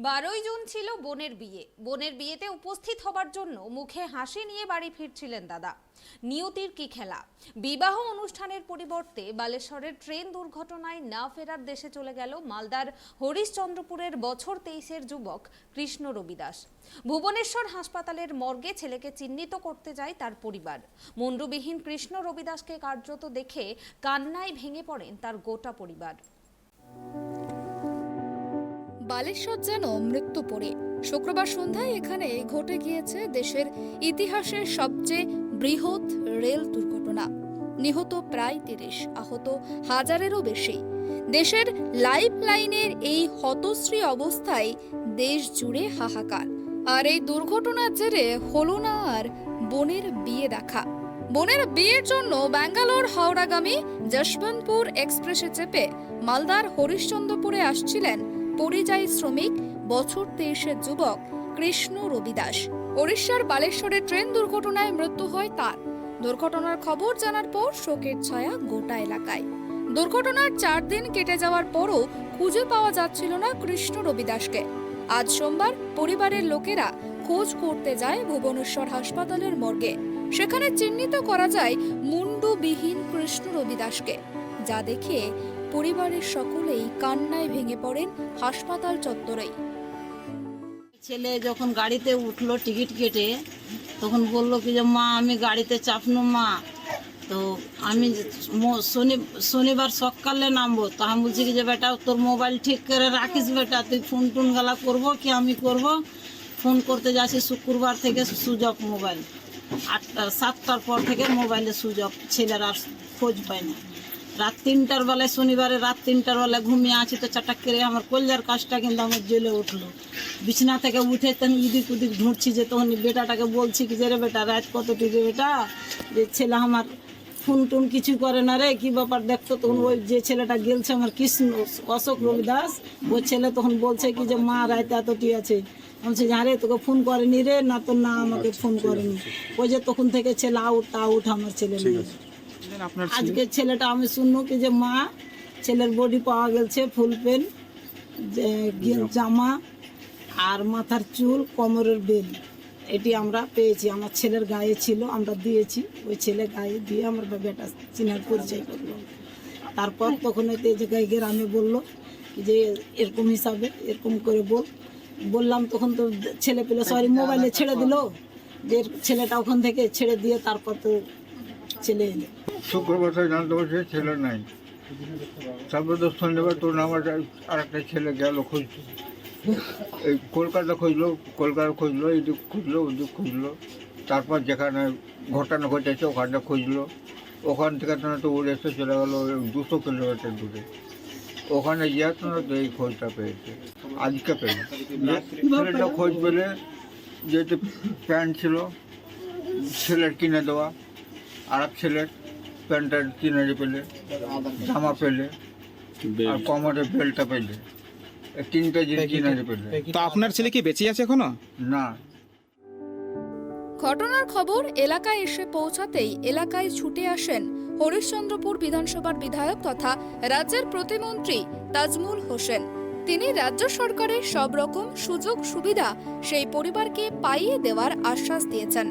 12 June ছিল বোনের বিয়েতে উপস্থিত হবার জন্য মুখে হাসি নিয়ে বাড়ি ফিরছিলেন দাদা। নিয়তির কি খেলা, বিবাহ অনুষ্ঠানের পরিবর্তে বালেশ্বরের ট্রেন দুর্ঘটনায় না ফেরার দেশে চলে গেল মালদার হরিশ্চন্দ্রপুরের বছর 23-এর যুবক কৃষ্ণ রবিদাস। ভুবনেশ্বর হাসপাতালের মর্গে ছেলেকে চিহ্নিত করতে যায় তার পরিবার। মুন্ডুবিহীন কৃষ্ণ রবিদাসকে কার্যত দেখে কান্নায় ভেঙে পড়েন তার গোটা পরিবার। বালেশ্বর যেন মৃত্যু পড়ে। শুক্রবার সন্ধ্যায় এখানে ঘটে গিয়েছে দেশের ইতিহাসের সবচেয়ে বৃহৎ রেল দুর্ঘটনা। নিহত প্রায় 30, আহত হাজারেরও বেশি। দেশের লাইফ লাইনের এই হতশ্রী অবস্থায় দেশ জুড়ে হাহাকার। আর এই দুর্ঘটনার জেরে হলো না আর বোনের বিয়ে দেখা। বোনের বিয়ের জন্য ব্যাঙ্গালোর হাওড়াগামী যশবন্তপুর এক্সপ্রেসে চেপে মালদার হরিশ্চন্দ্রপুরে আসছিলেন পরিযায়ী শ্রমিক বছর 23-এর যুবক কৃষ্ণ রবিদাস। ওড়িশার বালেশ্বরে ট্রেন দুর্ঘটনায় মৃত্যু হয় তার। দুর্ঘটনার খবর জানার পর শোকের ছায়া গোটা এলাকায়। দুর্ঘটনার 4 দিন কেটে যাওয়ার পরও খুঁজে পাওয়া যাচ্ছিল না কৃষ্ণ রবিদাসকে। আজ সোমবার পরিবারের লোকেরা খোঁজ করতে যায় ভুবনেশ্বর হাসপাতালের মর্গে। সেখানে চিহ্নিত করা যায় মুন্ডুবিহীন কৃষ্ণ রবিদাসকে, যা দেখে পরিবারের সকলেই কান্নায় ভেঙে পড়েন হাসপাতাল চত্বরেই। ছেলে যখন গাড়িতে উঠলো টিকিট কেটে, তখন বলল কি যে মা আমি গাড়িতে চাপনো মা। তো আমি শনিবার সকালে নামবো। তো আমি বলছি কি যে বেটা তোর মোবাইল ঠিক করে রাখিস বেটা, তুই ফোন টোন গালা করবো কি আমি করব। ফোন করতে যাচ্ছি শুক্রবার থেকে সুইচ অফ মোবাইল। 7টার পর থেকে মোবাইলে সুইচ অফ, ছেলের আর খোঁজ পাই না। রাত 3টার বেলায়, শনিবারে রাত 3টার বেলায় ঘুমিয়ে আছি, তো চাটাক করে আমার কলজার কাজটা কিন্তু আমার জ্বলে উঠলো। বিছানা থেকে উঠে তখন ইদিক উদিক ঢুঁড়ছি, যে তখন বেটাটাকে বলছি কি যে রে বেটা রাত কতটি রে বেটা, যে ছেলে আমার ফোন টোন কিছু করে না রে, কি ব্যাপার দেখতো। তখন ওই যে ছেলেটা গেলছে আমার কৃষ্ণ অশোক রবিদাস, ওই ছেলে তখন বলছে কি যে মা রাত এতটি আছে। বলছে যে আরে তোকে ফোন করেনি রে, না তো না আমাকে ফোন করেনি। ওই যে তখন থেকে ছেলে আউট আমার ছেলে নিয়ে। আজকে ছেলেটা আমি শুনলো কি যে মা ছেলের বডি পাওয়া গেছে, ফুল প্যান্ট, জামা আর মাথার চুল, কোমরের বেল, এটি আমরা পেয়েছি। আমার ছেলের গায়ে ছিল, আমরা দিয়েছি। ওই ছেলে গায়ে দিয়ে আমার বেটা চিনার পরিচয় করলো। তারপর তখন এই জায়গায় গ্রামে বললো যে এরকম হিসাবে এরকম করে বললাম। তখন তো ছেলে পেলে সরি মোবাইলে ছেড়ে দিল, যে ছেলেটা ওখান থেকে ছেড়ে দিয়ে তারপর তো ছেলে এলো। শুক্রবার জানতে পারছি ছেলে নাই। তারপর তো শনিবার তোর আমার আর একটা ছেলে গেল খুঁজতে। এই কলকাতা খুঁজলো, এদিক খুঁজলো, ওদিক খুঁজলো। তারপর যেখানে ঘটনা ঘটেছে ওখানটা খুঁজলো। ওখান থেকে তো উড়ে এসে চলে গেলো 200 কিলোমিটার দূরে। ওখানে গিয়ে তো এই খোঁজটা পেয়েছে, আজকে পেল। ছেলেটা খোঁজ পেলে যেহেতু প্যান্ট ছিল ছেলের কিনে দেওয়া, আর এক ছেলের প্যান্টটা কিনে পেলে, জামা পেলে, আর কোমরের বেল্টটা পেলে, 3টা জিনিস কিনে পেলে। তো আপনার ছেলে কি বেঁচে আছে এখনো? না। ঘটনার খবর এলাকায় এসে পৌঁছাতেই এলাকায় ছুটে আসেন হরিশ্চন্দ্রপুর বিধানসভার বিধায়ক তথা রাজ্যের প্রতিমন্ত্রী তাজমুল হোসেন। তিনি রাজ্য সরকারের সব রকম সুযোগ সুবিধা সেই পরিবারকে পাইয়ে দেওয়ার আশ্বাস দিয়েছেন।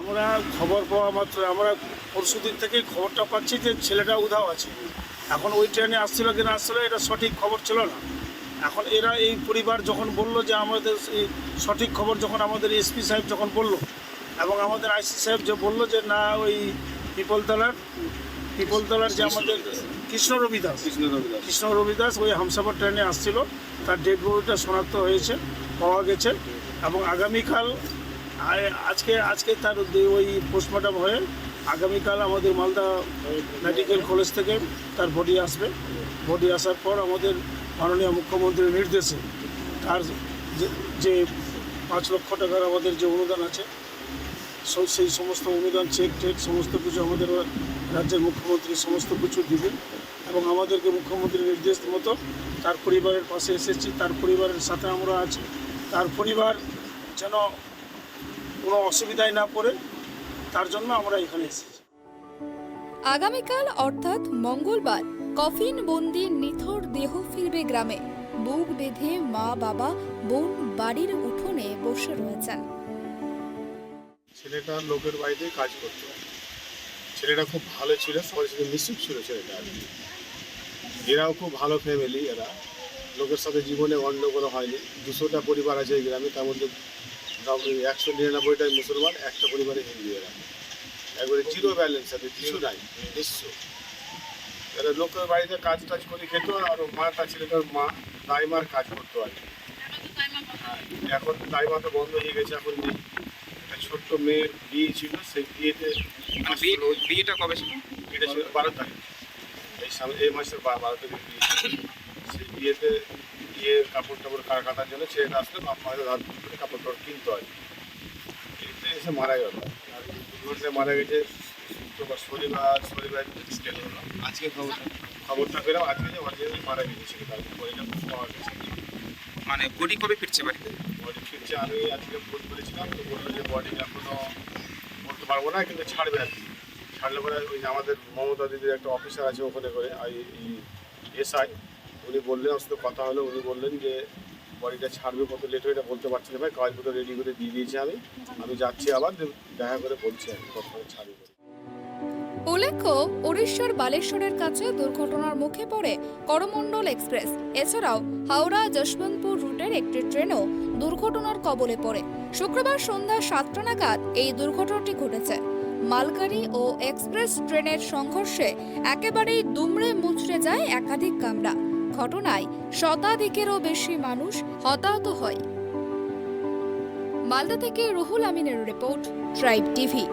আমরা খবর পাওয়া মাত্র আমরা পরশুদিন থেকেই খবরটা পাচ্ছি যে ছেলেটা উধাও আছে। এখন ওই ট্রেনে আসছিল কি না আসছিল এটা সঠিক খবর ছিল না। এখন এরা এই পরিবার যখন বললো যে আমাদের এই সঠিক খবর, যখন আমাদের এসপি সাহেব যখন বলল এবং আমাদের আইসি সাহেব যে বললো যে না ওই পিপলতলার যে আমাদের কৃষ্ণ রবিদাস ওই হামসাফার ট্রেনে আসছিল, তার ডেড বডিটা শনাক্ত হয়েছে, পাওয়া গেছে। এবং আগামীকাল আজকে তার ওই পোস্টমর্টম হয়ে আগামীকাল আমাদের মালদা মেডিকেল কলেজ থেকে তার বডি আসবে। বডি আসার পর আমাদের মাননীয় মুখ্যমন্ত্রীর নির্দেশে তার যে 5 লক্ষ টাকার আমাদের যে অনুদান আছে সেই সমস্ত অনুদান চেক সমস্ত কিছু আমাদের রাজ্যের মুখ্যমন্ত্রী সমস্ত কিছু দিবেন। এবং আমাদেরকে মুখ্যমন্ত্রীর নির্দেশ মতো তার পরিবারের পাশে এসেছি, তার পরিবারের সাথে আমরা আছি। তার পরিবার যেন কোনো অসুবিধায় না পড়ে তার জন্য আমরা এখানে এসেছি। আগামীকাল অর্থাৎ মঙ্গলবার কফিন বন্দি নিথর দেহ ফিরবে গ্রামে। বুক বেঁধে মা বাবা বোন বাড়ির উঠোনে বসে রয়েছেন। ছেলেটা লোকের বাড়িতে কাজ করতো। ছেলেটা খুব ভালো ছিল, সবার সাথে মিশুক ছিল ছেলেটা। এরাও খুব ভালো ফ্যামিলি, এরা লোকের সাথে জীবনে গণ্ডগোল হয়নি। 200টা পরিবার আছে এই গ্রামে, তার মধ্যে 199টাই মুসলমান, একটা পরিবারে হিন্দু। এরা একবারে জিরো ব্যালেন্স, আছে কিছু নাই, নিঃস্ব। এরা লোকের বাড়িতে কাজ টাজ করে খেত। আর মাটা ছেলেটার মা দাইমার কাজ করতো আর কি। এখন দাইমা তো বন্ধ হয়ে গেছে, এখন নেই। একটা ছোট্ট মেয়ের বিয়ে ছিল, সেই বিয়েতে বিয়েটা কবে ছিল? বিয়েটা ছিল 12 তারিখ, এই মাসের 12 তারিখ বিয়ে। সেই বিয়েতে কাপড় টাপড় কাটার জন্য ছেলেটা আসলে মায়ের রাত করে কাপড় টাপড় কিনতে হয়। কিনতে এসে মারা গেল। আর দুর্ঘটনায় মারা গেছে শনিবার স্কেল হলো। আজকে খবরটা পেলাম আজকে যে অরিজিনালি মারা গেছে ছেলেটা, বডিটা পাওয়া গেছে। মানে বডি কবে ফিরছে বাড়িতে? বডি ফিরছে, আমি আজকে ফোন করেছিলাম, তো বললো যে বডি এখনো বলতে পারবো না, কিন্তু ছাড়বে আর কি। ছাড়লে পরে ওই যে আমাদের মমতা দিদির একটা অফিসার আছে ওখানে করে SI, উনি বললেন, আমার সাথে কথা হলো, উনি বললেন যে বডিটা ছাড়বে, কত লেট হয়ে এটা বলতে পারছি না ভাই, কাগজপত্র রেডি করে দিয়ে দিয়েছি আমি যাচ্ছি, আবার দেখা করে বলছি আর কি কতক্ষণ ছাড়বে। উল্লেখ্য, উড়িষ্যার বালেশ্বরের কাছে দুর্ঘটনার মুখে পড়ে করমণ্ডল এক্সপ্রেস। এছাড়াও হাওড়া যশবন্তপুর রুটের একটি ট্রেনও দুর্ঘটনার কবলে পড়ে। শুক্রবার সন্ধ্যা 7টা নাগাদ এই দুর্ঘটনাটি ঘটেছে। মালগাড়ি ও এক্সপ্রেস ট্রেনের সংঘর্ষে একেবারেই দুমড়ে মুচড়ে যায় একাধিক কামরা। ঘটনায় শতাধিকেরও বেশি মানুষ হতাহত হয়। মালদা থেকে রুহুল আমিনের রিপোর্ট, ট্রাইব টিভি।